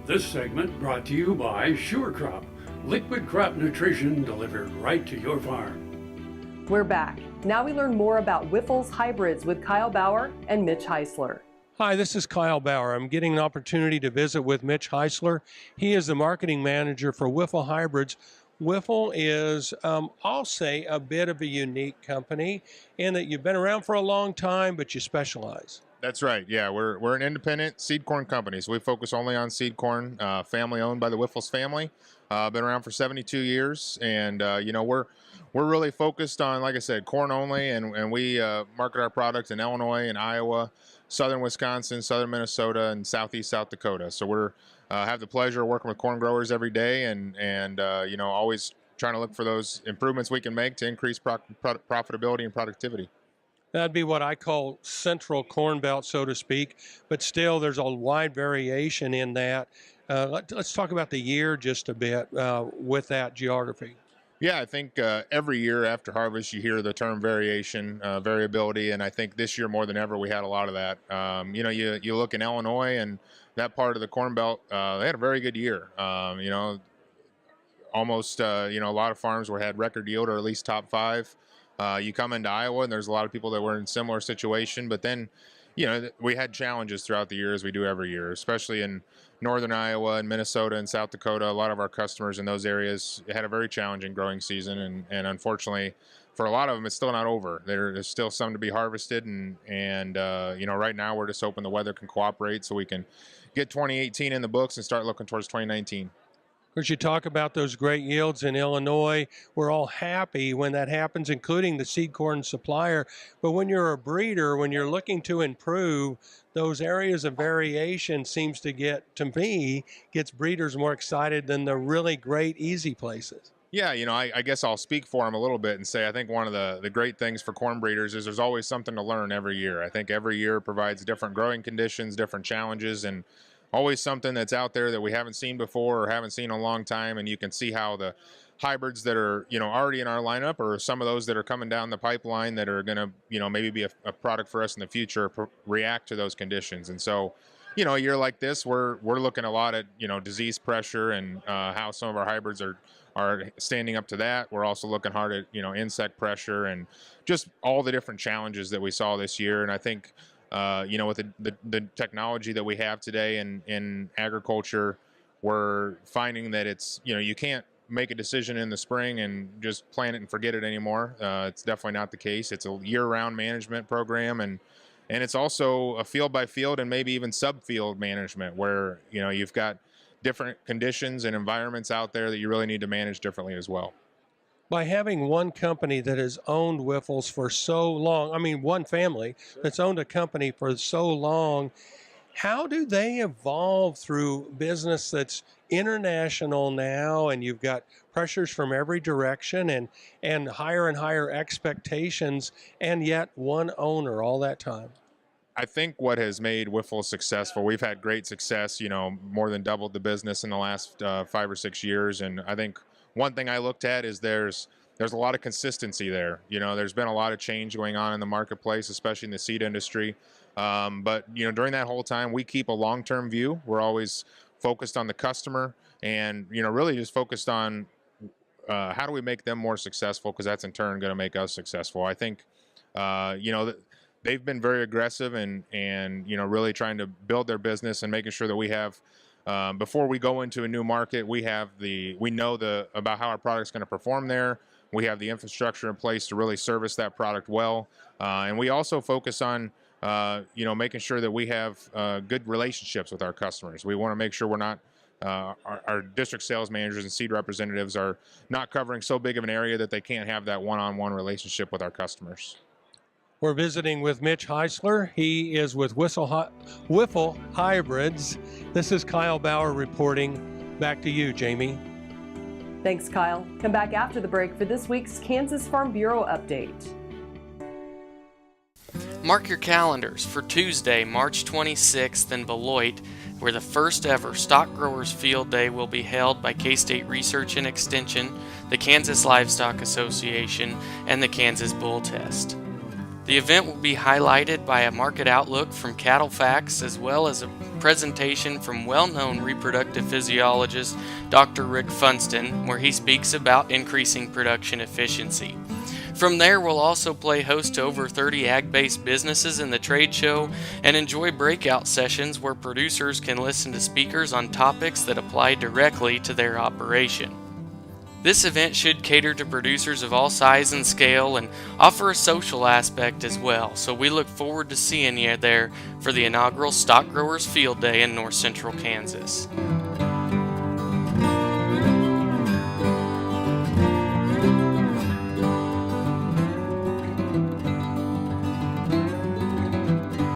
This segment brought to you by Sure Crop, liquid crop nutrition delivered right to your farm. We're back. Now we learn more about Wyffels Hybrids with Kyle Bauer and Mitch Heisler. Hi, this is Kyle Bauer. I'm getting an opportunity to visit with Mitch Heisler. He is the marketing manager for Wyffels Hybrids. Wyffel is, I'll say, a bit of a unique company in that you've been around for a long time, but you specialize. That's right. Yeah, we're an independent seed corn company, so we focus only on seed corn. Family owned by the Wyffels family. Been around for 72 years, and we're really focused on, like I said, corn only, and we market our products in Illinois and Iowa, southern Wisconsin, southern Minnesota, and southeast South Dakota. So we're have the pleasure of working with corn growers every day, and always trying to look for those improvements we can make to increase profitability and productivity. That'd be what I call central corn belt, so to speak, but still there's a wide variation in that. Let's talk about the year just a bit with that geography. Yeah, I think every year after harvest you hear the term variability, and I think this year more than ever we had a lot of that. You look in Illinois and that part of the Corn Belt, they had a very good year. Almost a lot of farms had record yield or at least top 5. You come into Iowa and there's a lot of people that were in a similar situation, but then we had challenges throughout the year as we do every year, especially in northern Iowa and Minnesota and South Dakota. A lot of our customers in those areas had a very challenging growing season, and unfortunately for a lot of them it's still not over. There's still some to be harvested, and right now we're just hoping the weather can cooperate so we can get 2018 in the books and start looking towards 2019. Of course, you talk about those great yields in Illinois. We're all happy when that happens, including the seed corn supplier. But when you're a breeder, when you're looking to improve, those areas of variation seems to gets breeders more excited than the really great, easy places. Yeah, I guess I'll speak for them a little bit and say I think one of the great things for corn breeders is there's always something to learn every year. I think every year provides different growing conditions, different challenges, and always something that's out there that we haven't seen before or haven't seen in a long time. And you can see how the hybrids that are already in our lineup, or some of those that are coming down the pipeline that are going to maybe be a product for us in the future, react to those conditions. And so a year like this, we're looking a lot at disease pressure and how some of our hybrids are standing up to that. We're also looking hard at insect pressure and just all the different challenges that we saw this year. And I think with the technology that we have today in agriculture, we're finding that it's you can't make a decision in the spring and just plant it and forget it anymore. It's definitely not the case. It's a year-round management program, and it's also a field by field and maybe even sub-field management where you've got different conditions and environments out there that you really need to manage differently as well. By having one company that has owned Wyffels for so long, one family that's owned a company for so long, how do they evolve through business that's international now, and you've got pressures from every direction and higher expectations, and yet one owner all that time? I think what has made Wyffels successful, we've had great success, more than doubled the business in the last 5 or 6 years. And I think one thing I looked at is there's a lot of consistency there. There's been a lot of change going on in the marketplace, especially in the seed industry. But during that whole time, we keep a long-term view. We're always focused on the customer and, really just focused on how do we make them more successful, because that's in turn going to make us successful. I think, they've been very aggressive and really trying to build their business and making sure that we have, before we go into a new market, we know about how our product's going to perform there. We have the infrastructure in place to really service that product well. And we also focus on, making sure that we have good relationships with our customers. We want to make sure we're not, our district sales managers and seed representatives are not covering so big of an area that they can't have that one-on-one relationship with our customers. We're visiting with Mitch Heisler. He is with Wyffels Hybrids. This is Kyle Bauer reporting. Back to you, Jamie. Thanks, Kyle. Come back after the break for this week's Kansas Farm Bureau update. Mark your calendars for Tuesday, March 26th in Beloit, where the first ever Stock Growers Field Day will be held by K-State Research and Extension, the Kansas Livestock Association, and the Kansas Bull Test. The event will be highlighted by a market outlook from Cattle Facts, as well as a presentation from well-known reproductive physiologist Dr. Rick Funston, where he speaks about increasing production efficiency. From there, we'll also play host to over 30 ag-based businesses in the trade show and enjoy breakout sessions where producers can listen to speakers on topics that apply directly to their operation. This event should cater to producers of all size and scale and offer a social aspect as well, so we look forward to seeing you there for the inaugural Stock Growers Field Day in North Central Kansas.